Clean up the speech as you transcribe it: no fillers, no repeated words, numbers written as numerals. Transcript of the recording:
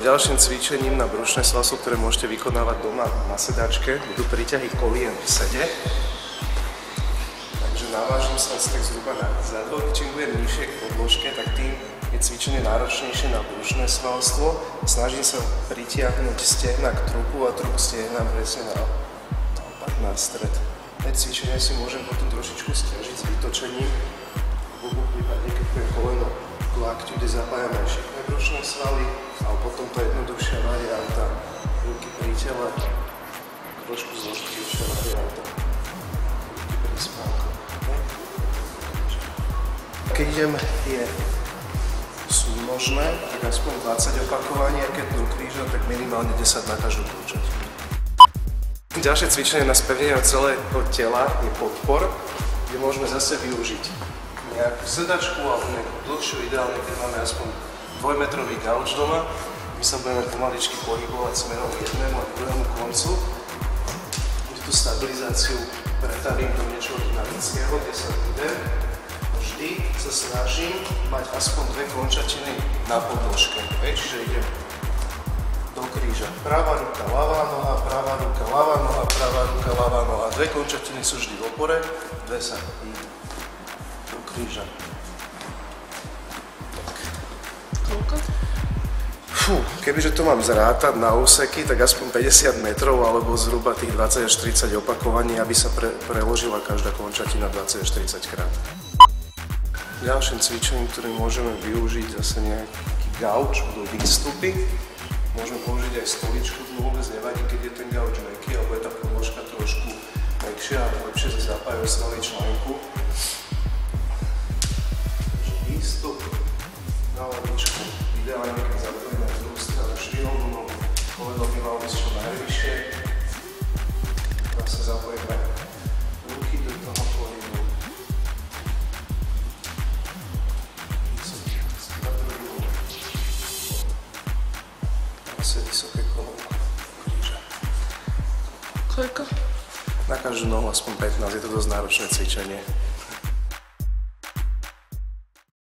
Ďalším cvičením na brušné svalstvo, ktoré môžete vykonávať doma na sedačke, budú príťahy kolien v sede. Takže navážim sa tak zhruba na zadok. Čím budem nižšie k podložke, tak tým je cvičenie náročnejšie na brušné svalstvo. Snažím sa pritiahnuť stehna k trupu a trup stehna presne na stred. Cvičenie si môžem potom trošičku stiažiť s vytočením. V obu prípade, keď budem koleno k lakťu, kde zapájame šikmé brušné svaly, ale potom to jednoduchšia varianta. Ruky pri tele, trošku zložitejšia varianta. Ruky pri spánku. Keď idem sú možné, tak aspoň 20 opakovaní, a keď do kríža, tak minimálne 10 na každú končatinu. Ďalšie cvičenie na spevnenie celého tela je podpor, kde môžeme zase využiť nejakú sedačku alebo nejakú dlhšiu, ideálne, keď máme aspoň 2-metrový gauč doma. My sa budeme pomaličky pohybovať smerom k jednému a druhému koncu. Tú stabilizáciu pretavím do niečoho dynamického, kde sa idem. Vždy sa snažím mať aspoň 2 končatiny na podložke. Čiže idem do kríža. Pravá ruka, ľavá noha, pravá ruka, ľavá noha, pravá ruka, ľavá noha. 2 končatiny sú vždy v opore, 2 sa idú do kríža. Koľko? Kebyže to mám zrátať na úseky, tak aspoň 50 metrov alebo zhruba tých 20 až 30 opakovaní, aby sa preložila každá končatina 20 až 30 krát. Ďalším cvičením, ktorým môžeme využiť zase nejaký gauč, budú výstupy. Môžeme použiť aj stoličku, to vôbec nevadí, keď je ten gauč mäkký, alebo je tá podložka trošku mäkšia, ale lepšie sa zapájajú svaly článku. Výstup na lavičku, ideálne keď zapojíme z druhú stranu švihovú nohu, koleno by malo byť čo najvyššie. Zase zapojíme ruky do toho pohybu. Vysoké koleno, kríža. Koľko? Na každú nohu aspoň 15, je to dosť náročné cvičenie.